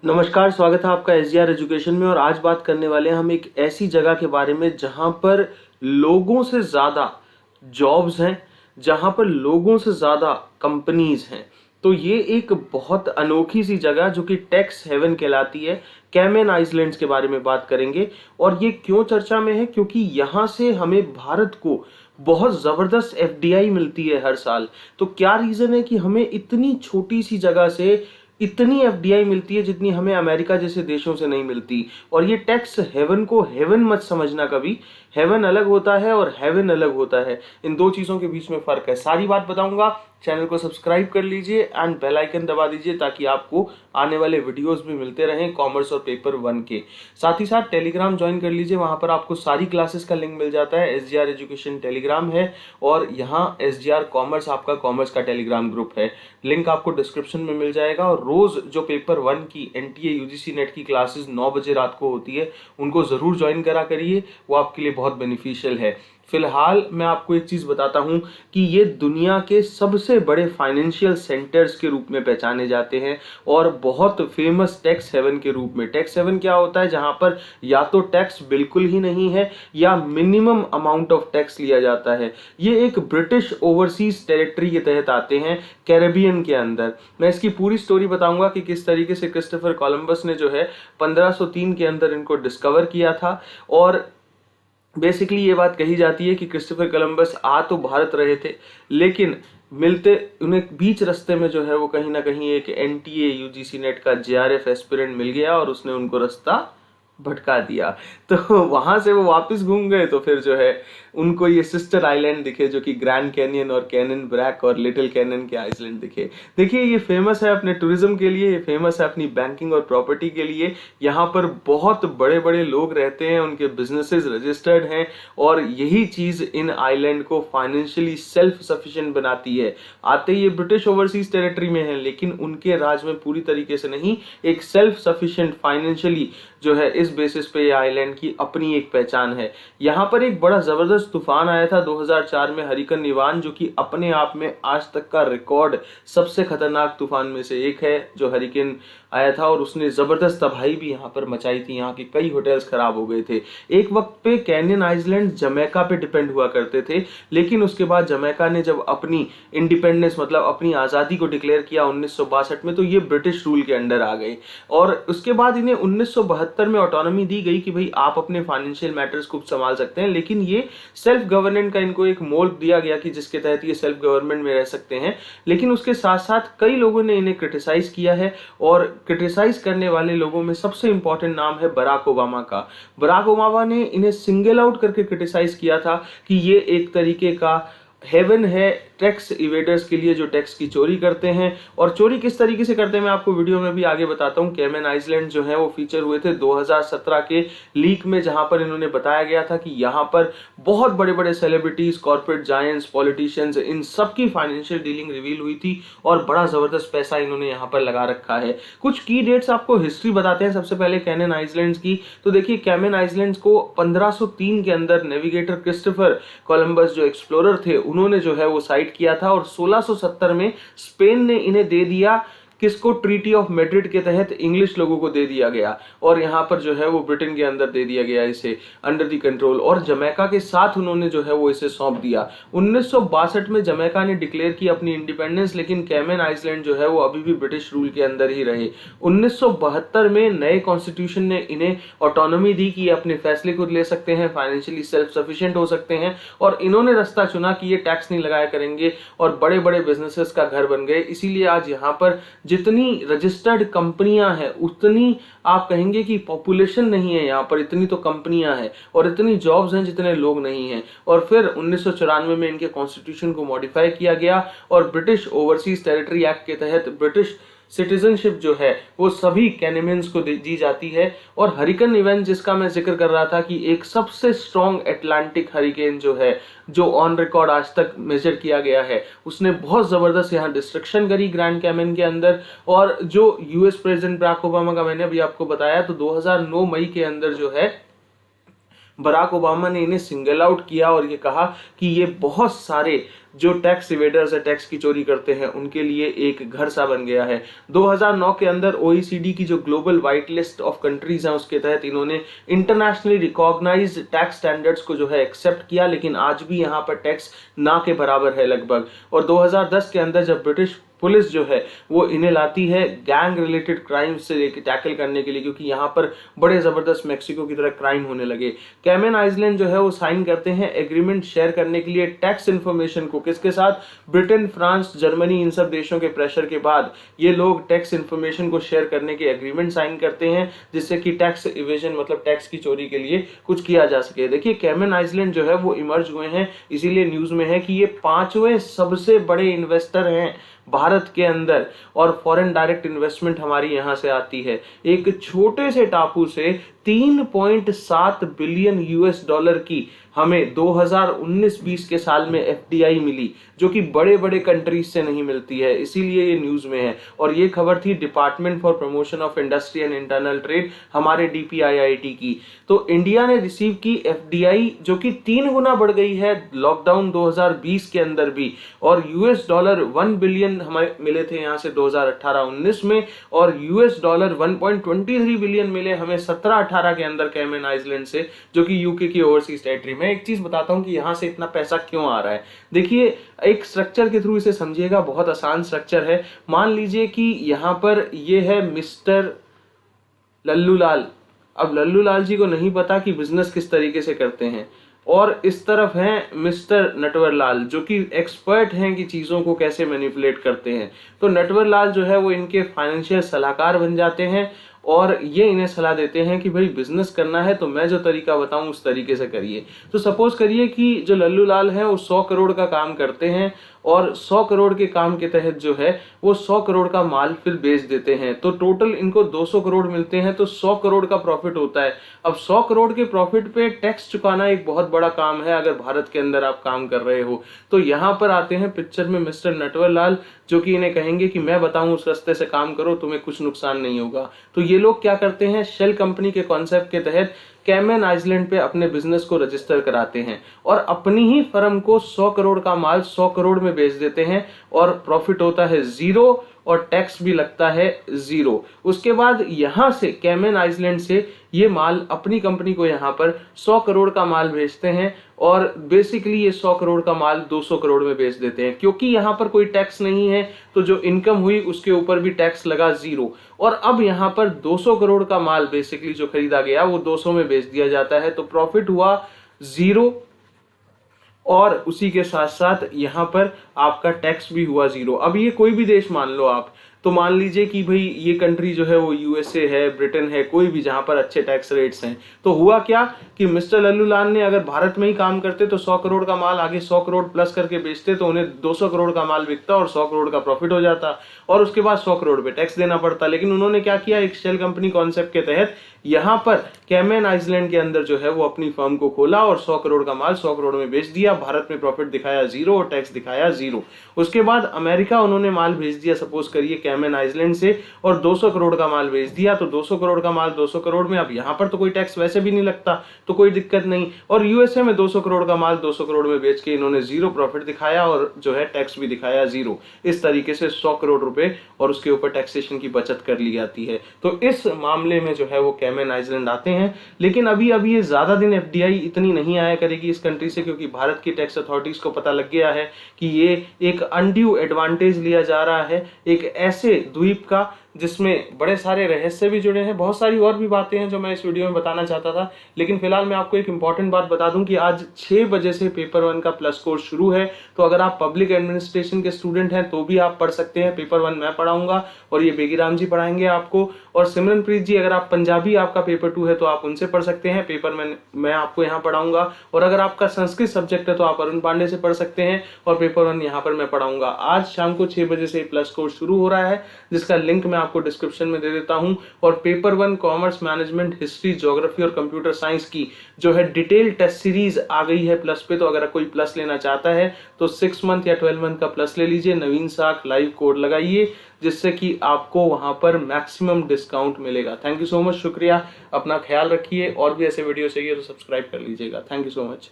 नमस्कार, स्वागत है आपका एसजीआर एजुकेशन में। और आज बात करने वाले हैं हम एक ऐसी जगह के बारे में जहां पर लोगों से ज़्यादा जॉब्स हैं, जहां पर लोगों से ज़्यादा कंपनीज हैं। तो ये एक बहुत अनोखी सी जगह जो कि टैक्स हेवन कहलाती है। कैमन आइलैंड्स के बारे में बात करेंगे। और ये क्यों चर्चा में है? क्योंकि यहाँ से हमें भारत को बहुत ज़बरदस्त एफडीआई मिलती है हर साल। तो क्या रीज़न है कि हमें इतनी छोटी सी जगह से इतनी एफडीआई मिलती है जितनी हमें अमेरिका जैसे देशों से नहीं मिलती? और ये टैक्स हेवन को हेवन मत समझना कभी। हेवन अलग होता है और हेवन अलग होता है, इन दो चीज़ों के बीच में फ़र्क है। सारी बात बताऊंगा। चैनल को सब्सक्राइब कर लीजिए एंड बेल आइकन दबा दीजिए ताकि आपको आने वाले वीडियोस भी मिलते रहें कॉमर्स और पेपर 1 के। साथ ही साथ टेलीग्राम ज्वाइन कर लीजिए, वहां पर आपको सारी क्लासेस का लिंक मिल जाता है। एसजीआर एजुकेशन टेलीग्राम है और यहाँ एसजीआर कॉमर्स आपका कॉमर्स का टेलीग्राम ग्रुप है। लिंक आपको डिस्क्रिप्शन में मिल जाएगा। और रोज जो पेपर 1 की एनटीए यूजीसी नेट की क्लासेस 9 बजे रात को होती है, उनको जरूर ज्वाइन करा करिए, वो आपके लिए बहुत बेनिफिशियल है। फिलहाल मैं आपको एक चीज बताता हूं कि ये दुनिया के सबसे बड़े फाइनेंशियल सेंटर्स के रूप में पहचाने जाते हैं और बहुत फेमस टैक्स हेवन के रूप में। टैक्स हेवन क्या होता है? जहां पर या तो टैक्स बिल्कुल ही नहीं है या मिनिमम अमाउंट ऑफ टैक्स लिया जाता है। ये एक ब्रिटिश ओवरसीज टेरिटरी के तहत आते हैं, कैरेबियन के अंदर। मैं इसकी पूरी स्टोरी बताऊंगा कि किस तरीके से क्रिस्टोफर कोलंबस ने जो है 1503 के अंदर इनको डिस्कवर किया था। और बेसिकली ये बात कही जाती है कि क्रिस्टोफर कोलंबस आ तो भारत रहे थे, लेकिन मिलते उन्हें बीच रास्ते में जो है वो कहीं ना कहीं एक एनटीए यूजीसी नेट का जेआरएफ एस्पिरेंट मिल गया और उसने उनको रास्ता भटका दिया। तो वहां से वो वापस घूम गए तो फिर जो है उनको ये सिस्टर आइलैंड दिखे जो कि ग्रैंड कैनियन और कैनन ब्रैक और लिटिल कैनन के आइलैंड दिखे। देखिए, ये फेमस है अपने टूरिज्म के लिए, ये फेमस है अपनी बैंकिंग और प्रॉपर्टी के लिए। यहाँ पर बहुत बड़े बड़े लोग रहते हैं, उनके बिजनेसेस रजिस्टर्ड हैं और यही चीज इन आइलैंड को फाइनेंशियली सेल्फ सफिशिएंट बनाती है। आते ये ब्रिटिश ओवरसीज टेरिटरी में है, लेकिन उनके राज में पूरी तरीके से नहीं, एक सेल्फ सफिशिएंट फाइनेंशियली जो है इस बेसिस पे ये आइलैंड की अपनी एक पहचान है। यहाँ पर एक बड़ा जबरदस्त तूफान आया था 2004 में, हरिकेन इवान, जो कि अपने आप में आज तक का रिकॉर्ड सबसे खतरनाक तूफान में से एक है जो हरिकेन आया था। और उसने जबरदस्त तबाही भी यहाँ पर मचाई थी, यहाँ के कई होटल्स खराब हो गए थे। एक वक्त पे कैनियन आइलैंड जमैका पे डिपेंड हुआ करते थे, लेकिन उसके बाद जमैका ने जब अपनी इंडिपेंडेंस मतलब अपनी आज़ादी को डिक्लेयर किया 1962 में, तो ये ब्रिटिश रूल के अंडर आ गए। और उसके बाद इन्हें 1972 में ऑटोनॉमी दी गई कि भाई आप अपने फाइनेंशियल मैटर्स खूब संभाल सकते हैं, लेकिन ये सेल्फ गवर्नमेंट का इनको एक मोल्ड दिया गया कि जिसके तहत ये सेल्फ गवर्नमेंट में रह सकते हैं। लेकिन उसके साथ साथ कई लोगों ने इन्हें क्रिटिसाइज किया है और क्रिटिसाइज करने वाले लोगों में सबसे इंपॉर्टेंट नाम है बराक ओबामा का। बराक ओबामा ने इन्हें सिंगल आउट करके क्रिटिसाइज किया था कि ये एक तरीके का हेवन है टैक्स इवेडर्स के लिए जो टैक्स की चोरी करते हैं। और चोरी किस तरीके से करते हैं मैं आपको वीडियो में भी आगे बताता हूं। कैमन आइलैंड जो है वो फीचर हुए थे 2017 के लीक में, जहां पर इन्होंने बताया गया था कि यहां पर बहुत बड़े बड़े सेलिब्रिटीज, कॉर्पोरेट जायंट्स, पॉलिटिशियंस, इन सबकी फाइनेंशियल डीलिंग रिवील हुई थी और बड़ा जबरदस्त पैसा इन्होंने यहाँ पर लगा रखा है। कुछ की डेट्स आपको हिस्ट्री बताते हैं सबसे पहले कैमन आइलैंड्स की। तो देखिए, कैमन आइलैंड्स को 1503 के अंदर नेविगेटर क्रिस्टोफर कोलंबस जो एक्सप्लोरर थे उन्होंने जो है वो साइट किया था और 1670 में स्पेन ने इन्हें दे दिया। किसको? ट्रीटी ऑफ मैड्रिड के तहत इंग्लिश लोगों को दे दिया गया और यहाँ पर जो है वो ब्रिटेन के अंदर दे दिया गया इसे अंडर द कंट्रोल। और जमैका के साथ उन्होंने जो है वो इसे सौंप दिया। 1962 में जमैका ने डिक्लेयर की अपनी इंडिपेंडेंस, लेकिन कैमन आइलैंड जो है वो अभी भी ब्रिटिश रूल के अंदर ही रहे। 1972 में नए कॉन्स्टिट्यूशन ने इन्हें ऑटोनॉमी दी कि अपने फैसले खुद ले सकते हैं, फाइनेंशियली सेल्फ सफिशिएंट हो सकते हैं। और इन्होंने रास्ता चुना कि ये टैक्स नहीं लगाया करेंगे और बड़े बड़े बिजनेसेस का घर बन गए। इसीलिए आज यहाँ पर जितनी रजिस्टर्ड कंपनियां हैं उतनी आप कहेंगे कि पॉपुलेशन नहीं है, यहाँ पर इतनी तो कंपनियां हैं और इतनी जॉब्स हैं जितने लोग नहीं हैं। और फिर 1994 में इनके कॉन्स्टिट्यूशन को मॉडिफाई किया गया और ब्रिटिश ओवरसीज टेरिटरी एक्ट के तहत ब्रिटिश सिटीजनशिप जो है वो सभी कैनिमियंस को दी जाती है। और हरिकेन इवेंट जिसका मैं जिक्र कर रहा था कि एक सबसे स्ट्रॉन्ग अटलांटिक हरिकेन जो है, जो ऑन रिकॉर्ड आज तक मेजर किया गया है, उसने बहुत जबरदस्त यहाँ डिस्ट्रक्शन करी ग्रैंड कैमन के अंदर। और जो यूएस प्रेसिडेंट बराक ओबामा का मैंने अभी आपको बताया, तो 2009 मई के अंदर जो है बराक ओबामा ने इन्हें सिंगल आउट किया और ये कहा कि ये बहुत सारे जो टैक्स इवेडर्स है, टैक्स की चोरी करते हैं, उनके लिए एक घर सा बन गया है। 2009 के अंदर OECD की जो global white list of countries हैं उसके तहत इन्होंने इंटरनेशनली रिकॉग्नाइज्ड टैक्स स्टैंडर्ड्स को जो है एक्सेप्ट किया, लेकिन आज भी यहाँ पर टैक्स ना के बराबर है लगभग। और 2010 के अंदर जब ब्रिटिश पुलिस जो है वो इन्हें लाती है गैंग रिलेटेड क्राइम से टैकल करने के लिए, क्योंकि यहाँ पर बड़े जबरदस्त मेक्सिको की तरह क्राइम होने लगे। कैमन आइलैंड जो है वो साइन करते हैं एग्रीमेंट शेयर करने के लिए टैक्स इन्फॉर्मेशन को, किसके साथ? ब्रिटेन, फ्रांस, जर्मनी, इन सब देशों के प्रेशर के बाद ये लोग टैक्स इन्फॉर्मेशन को शेयर करने के एग्रीमेंट साइन करते हैं, जिससे कि टैक्स इवेजन मतलब टैक्स की चोरी के लिए कुछ किया जा सके। देखिए कैमन आइलैंड जो है वो इमर्ज हुए हैं, इसीलिए न्यूज में है कि ये 5वें सबसे बड़े इन्वेस्टर हैं भारत के अंदर, और फॉरेन डायरेक्ट इन्वेस्टमेंट हमारी यहां से आती है। एक छोटे से टापू से 3.7 बिलियन US$ की हमें 2019-20 के साल में FDI मिली, जो कि बड़े बड़े कंट्रीज से नहीं मिलती है, इसीलिए ये न्यूज में है। और ये खबर थी department for promotion of industry and internal trade, हमारे DPIIT की। तो इंडिया ने रिसीव की FDI जो कि 3 गुना बढ़ गई है लॉकडाउन 2020 के अंदर भी, और $1 बिलियन हमें मिले थे यहाँ से 2018-19 में, और $1.23 बिलियन मिले हमें 17-18 के अंदर कैमन आइलैंड से, जो कि यूके की ओवरसीज टेरिटरी। मैं एक चीज बताता हूं कि यहां से इतना पैसा क्यों आ रहा है। देखिए एक स्ट्रक्चर के थ्रू इसे समझिएगा, बहुत आसान स्ट्रक्चर है। मान लीजिए कि यहां पर ये है मिस्टर लल्लू लाल। अब लल्लू लाल जी को नहीं पता कि बिजनेस किस तरीके से करते हैं, और इस तरफ हैं मिस्टर नटवर लाल जो कि एक्सपर्ट हैं कि चीजों को कैसे मैनिपुलेट करते हैं। तो नटवर लाल जो है वो इनके फाइनेंशियल सलाहकार बन जाते हैं, और ये इन्हें सलाह देते हैं कि भाई बिजनेस करना है तो मैं जो तरीका बताऊं उस तरीके से करिए। तो सपोज करिए कि जो लल्लू लाल है वो 100 करोड़ का काम करते हैं, और 100 करोड़ के काम के तहत जो है वो 100 करोड़ का माल फिर बेच देते हैं, तो टोटल इनको 200 करोड़ मिलते हैं, तो 100 करोड़ का प्रॉफिट होता है। अब 100 करोड़ के प्रॉफिट पे टैक्स चुकाना एक बहुत बड़ा काम है अगर भारत के अंदर आप काम कर रहे हो। तो यहाँ पर आते हैं पिक्चर में मिस्टर नटवर लाल, जो कि इन्हें कहेंगे कि मैं बताऊं उस रास्ते से काम करो, तुम्हें कुछ नुकसान नहीं होगा। तो ये लोग क्या करते हैं, शेल कंपनी के कॉन्सेप्ट के तहत कैमन आइलैंड पे अपने बिजनेस को रजिस्टर कराते हैं, और अपनी ही फर्म को 100 करोड़ का माल 100 करोड़ में बेच देते हैं, और प्रॉफिट होता है 0 और टैक्स भी लगता है 0। उसके बाद यहां से कैमन आइलैंड से ये माल अपनी कंपनी को यहाँ पर 100 करोड़ का माल भेजते हैं, और बेसिकली ये 100 करोड़ का माल 200 करोड़ में बेच देते हैं, क्योंकि यहाँ पर कोई टैक्स नहीं है तो जो इनकम हुई उसके ऊपर भी टैक्स लगा 0। और अब यहाँ पर 200 करोड़ का माल बेसिकली जो खरीदा गया वो 200 में बेच दिया जाता है, तो प्रॉफिट हुआ 0, और उसी के साथ साथ यहाँ पर आपका टैक्स भी हुआ 0। अब ये कोई भी देश मान लो आप, तो मान लीजिए कि भाई ये कंट्री जो है वो USA है, ब्रिटेन है, कोई भी जहां पर अच्छे टैक्स रेट्स हैं। तो हुआ क्या कि मिस्टर लल्लू लाल ने अगर भारत में ही काम करते तो 100 करोड़ का माल आगे 100 करोड़ प्लस करके बेचते, तो उन्हें 200 करोड़ का माल बिकता और 100 करोड़ का प्रॉफिट हो जाता, और उसके बाद 100 करोड़ पे टैक्स देना पड़ता। लेकिन उन्होंने क्या किया, एक शेल कंपनी कॉन्सेप्ट के तहत यहाँ पर कैमन आइलैंड के अंदर जो है वो अपनी फर्म को खोला, और 100 करोड़ का माल 100 करोड़ में बेच दिया, भारत में प्रॉफिट दिखाया 0 और टैक्स दिखाया 0। उसके बाद अमेरिका उन्होंने माल भेज दिया सपोज करिए कैमन आइलैंड से, और 200 करोड़ का माल भेज दिया, तो 200 करोड़ का माल 200 करोड़ में, अब यहाँ पर तो कोई टैक्स वैसे भी नहीं लगता तो कोई दिक्कत नहीं। और USA में 200 करोड़ का माल 200 करोड़ में बेच के इन्होंने 0 प्रॉफिट दिखाया, और जो है टैक्स भी दिखाया 0। इस तरीके से 100 करोड़ रुपए और उसके ऊपर टैक्सेशन की बचत कर ली जाती है। तो इस मामले में जो है वो कैमन आइलैंड आते हैं। लेकिन अभी ये ज्यादा दिन FDI इतनी नहीं आया करेगी इस कंट्री से, क्योंकि भारत की टैक्स अथॉरिटीज को पता लग गया है कि ये एक अनड्यू एडवांटेज लिया जा रहा है एक ऐसे द्वीप का जिसमें बड़े सारे रहस्य भी जुड़े हैं। बहुत सारी और भी बातें हैं जो मैं इस वीडियो में बताना चाहता था, लेकिन फिलहाल मैं आपको एक इंपॉर्टेंट बात बता दूं कि आज 6 बजे से पेपर 1 का प्लस कोर्स शुरू है। तो अगर आप पब्लिक एडमिनिस्ट्रेशन के स्टूडेंट हैं तो भी आप पढ़ सकते हैं। पेपर 1 मैं पढ़ाऊंगा और ये बेगीराम जी पढ़ाएंगे आपको, और सिमरनप्रीत जी अगर आप पंजाबी आपका पेपर 2 है तो आप उनसे पढ़ सकते हैं। पेपर मैं आपको यहाँ पढ़ाऊंगा, और अगर आपका संस्कृत सब्जेक्ट है तो आप अरुण पांडे से पढ़ सकते हैं, और पेपर 1 यहाँ पर मैं पढ़ाऊंगा। आज शाम को 6 बजे से प्लस कोर्स शुरू हो रहा है, जिसका लिंक मैं आपको डिस्क्रिप्शन में दे देता हूं। और paper 1 commerce, management, history, geography और कंप्यूटर साइंस की जो है डिटेल टेस्ट सीरीज आ गई है प्लस पे। तो अगर कोई प्लस लेना चाहता है तो 6 मंथ या 12 मंथ का प्लस ले लीजिए। नवीन साख लाइव कोड लगाइए, जिससे कि आपको वहां पर मैक्सिमम डिस्काउंट मिलेगा। थैंक यू सो मच, शुक्रिया, अपना ख्याल रखिए। और भी ऐसे वीडियो चाहिए तो सब्सक्राइब कर लीजिएगा। Thank you so much.